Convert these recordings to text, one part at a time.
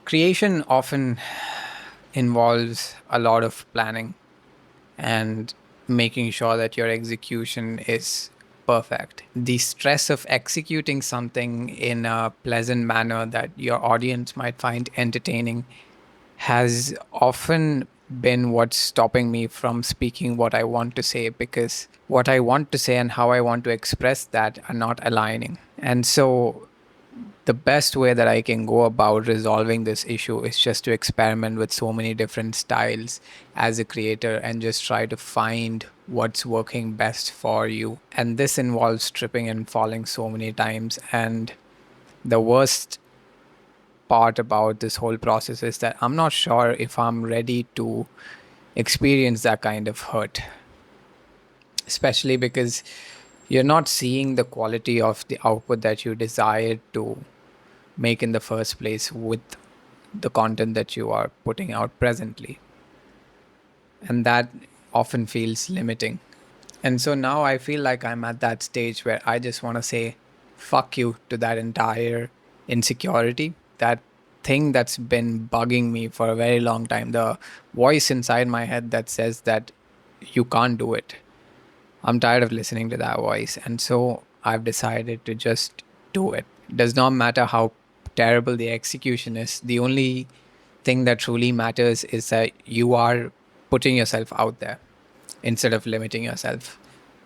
Creation often involves a lot of planning and making sure that your execution is perfect. The stress of executing something in a pleasant manner that your audience might find entertaining has often been what's stopping me from speaking what I want to say, because what I want to say and how I want to express that are not aligning. And so the best way that I can go about resolving this issue is just to experiment with so many different styles as a creator and just try to find what's working best for you. And this involves tripping and falling so many times. And the worst part about this whole process is that I'm not sure if I'm ready to experience that kind of hurt, especially because you're not seeing the quality of the output that you desired to make in the first place with the content that you are putting out presently. And that often feels limiting. And so now I feel like I'm at that stage where I just want to say fuck you to that entire insecurity, that thing that's been bugging me for a very long time, the voice inside my head that says that you can't do it. I'm tired of listening to that voice. And so I've decided to just do it. It does not matter how terrible the execution is. The only thing that truly matters is that you are putting yourself out there instead of limiting yourself.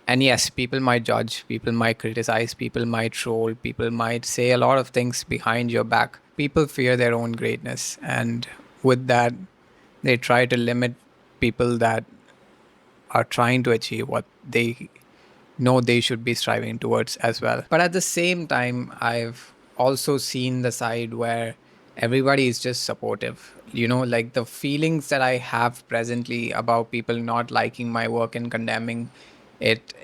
And yes, people might judge, people might criticize, people might troll, people might say a lot of things behind your back. People fear their own greatness. And with that, they try to limit people that are trying to achieve what they know they should be striving towards as well. But at the same time, I've also seen the side where everybody is just supportive. Like the feelings that I have presently about people not liking my work and condemning it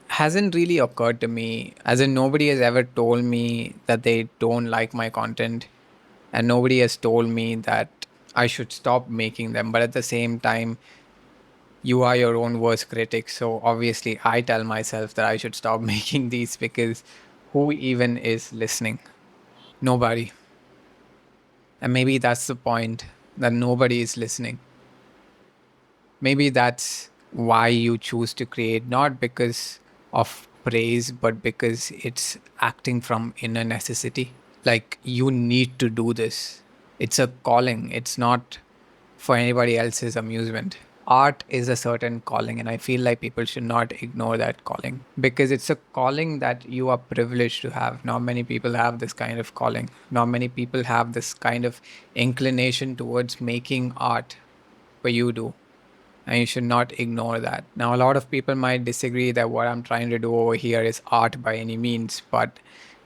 hasn't really occurred to me. As in, nobody has ever told me that they don't like my content, and nobody has told me that I should stop making them. But at the same time, you are your own worst critic. So obviously, I tell myself that I should stop making these, because who even is listening? Nobody. And maybe that's the point, that nobody is listening. Maybe that's why you choose to create, not because of praise, but because it's acting from inner necessity. Like, you need to do this. It's a calling, it's not for anybody else's amusement. Art is a certain calling, and I feel like people should not ignore that calling, because it's a calling that you are privileged to have. Not many people have this kind of calling, not many people have this kind of inclination towards making art, but you do. And you should not ignore that. Now, a lot of people might disagree that what I'm trying to do over here is art by any means, but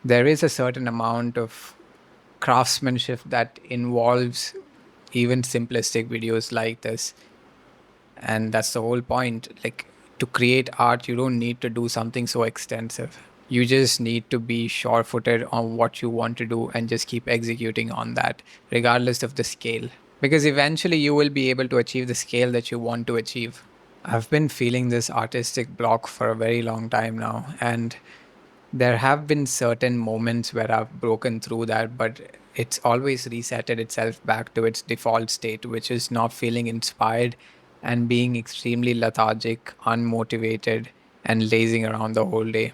there is a certain amount of craftsmanship that involves even simplistic videos like this. And that's the whole point. Like, to create art, you don't need to do something so extensive. You just need to be sure footed on what you want to do and just keep executing on that, regardless of the scale. Because eventually you will be able to achieve the scale that you want to achieve. I've been feeling this artistic block for a very long time now, and there have been certain moments where I've broken through that, but it's always resetted itself back to its default state, which is not feeling inspired and being extremely lethargic, unmotivated, and lazing around the whole day.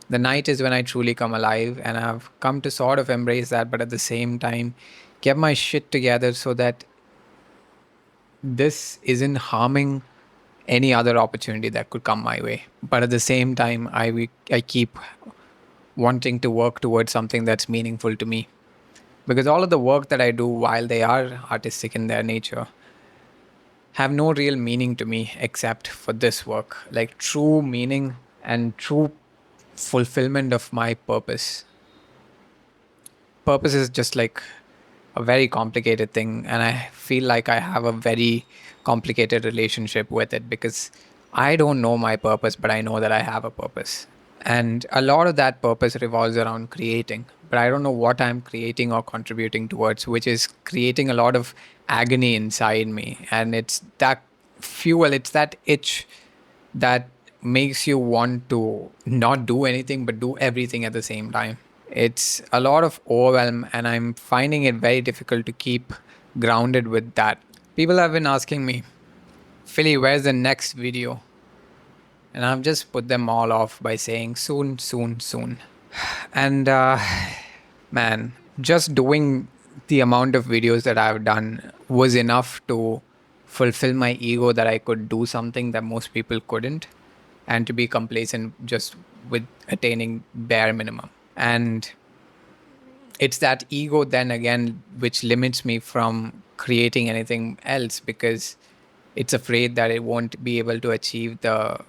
The night is when I truly come alive, and I've come to sort of embrace that, but at the same time, get my shit together so that this isn't harming any other opportunity that could come my way. But at the same time, I keep wanting to work towards something that's meaningful to me. Because all of the work that I do, while they are artistic in their nature, have no real meaning to me except for this work. Like, true meaning and true fulfillment of my purpose. Purpose is just like a very complicated thing, and I feel like I have a very complicated relationship with it, because I don't know my purpose, but I know that I have a purpose. And a lot of that purpose revolves around creating, but I don't know what I'm creating or contributing towards, which is creating a lot of agony inside me. And it's that fuel, it's that itch that makes you want to not do anything but do everything at the same time. It's a lot of overwhelm, and I'm finding it very difficult to keep grounded with that. People have been asking me, Philly, where's the next video? And I've just put them all off by saying soon, soon, soon. And man, just doing the amount of videos that I've done was enough to fulfill my ego that I could do something that most people couldn't, and to be complacent just with attaining bare minimum. And it's that ego then again which limits me from creating anything else, because it's afraid that it won't be able to achieve the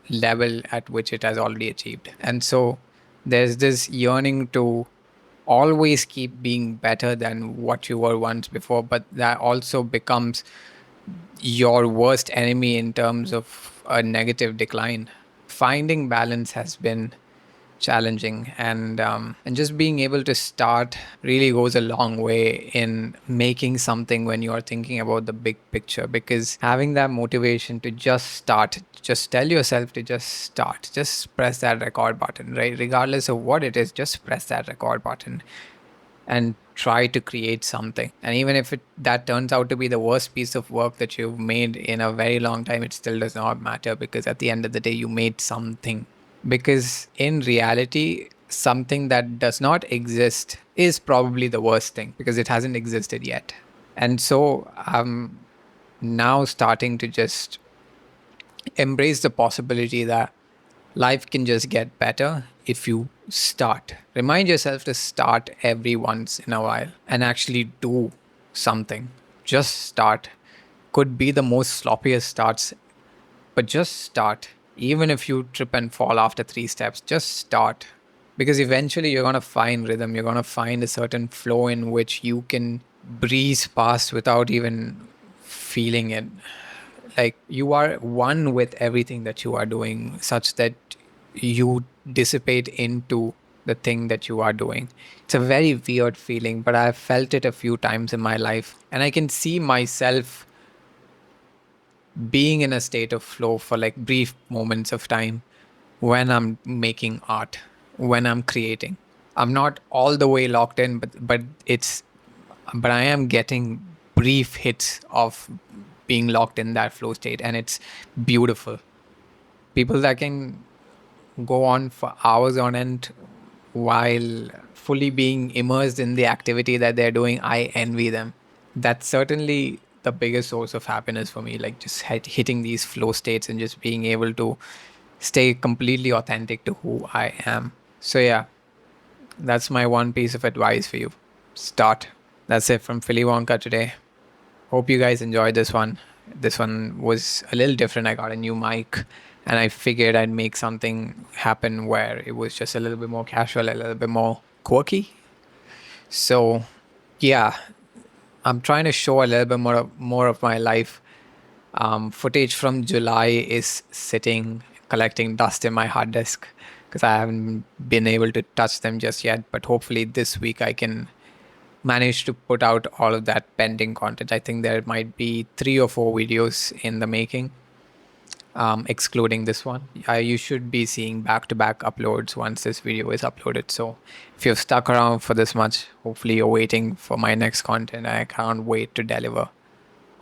level at which it has already achieved. And so there's this yearning to always keep being better than what you were once before, but that also becomes your worst enemy in terms of a negative decline. Finding balance has been challenging, and just being able to start really goes a long way in making something when you are thinking about the big picture, because having that motivation to just start, just tell yourself to just start, just press that record button, right? Regardless of what it is, just press that record button and try to create something. And even if that turns out to be the worst piece of work that you've made in a very long time, it still does not matter, because at the end of the day you made something. Because in reality, something that does not exist is probably the worst thing, because it hasn't existed yet. And so I'm now starting to just embrace the possibility that life can just get better if you start. Remind yourself to start every once in a while and actually do something. Just start. Could be the most sloppiest starts, but just start. Even if you trip and fall after 3 steps, just start. Because eventually you're going to find rhythm. You're going to find a certain flow in which you can breeze past without even feeling it. Like you are one with everything that you are doing, such that you dissipate into the thing that you are doing. It's a very weird feeling, but I've felt it a few times in my life, and I can see myself being in a state of flow for like brief moments of time when I'm making art, when I'm creating. I'm not all the way locked in, but I am getting brief hits of being locked in that flow state, and it's beautiful. People that can go on for hours on end while fully being immersed in the activity that they're doing, I envy them. That's certainly the biggest source of happiness for me, like just hitting these flow states and just being able to stay completely authentic to who I am. So, yeah, that's my one piece of advice for you. Start. That's it from Philly Wonka today. Hope you guys enjoyed this one. This one was a little different. I got a new mic, and I figured I'd make something happen where it was just a little bit more casual, a little bit more quirky. So, yeah, I'm trying to show a little bit more of my life. Footage from July is sitting collecting dust in my hard disk because I haven't been able to touch them just yet. But hopefully this week I can manage to put out all of that pending content. I think there might be 3 or 4 videos in the making, excluding this one. You should be seeing back-to-back uploads once this video is uploaded. So if you've stuck around for this much, hopefully you're waiting for my next content. I can't wait to deliver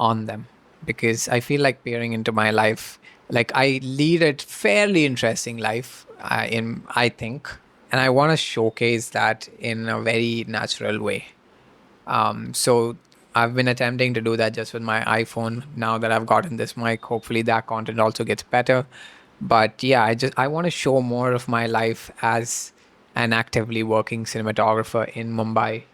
on them, because I feel like peering into my life, like I lead a fairly interesting life, I think, and I want to showcase that in a very natural way. So I've been attempting to do that just with my iPhone. Now that I've gotten this mic, hopefully that content also gets better. But yeah, I want to show more of my life as an actively working cinematographer in Mumbai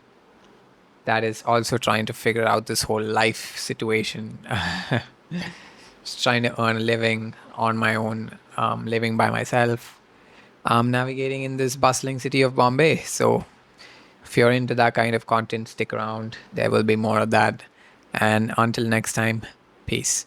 that is also trying to figure out this whole life situation. Just trying to earn a living on my own, living by myself. I'm navigating in this bustling city of Bombay. So if you're into that kind of content, stick around. There will be more of that. And until next time, peace.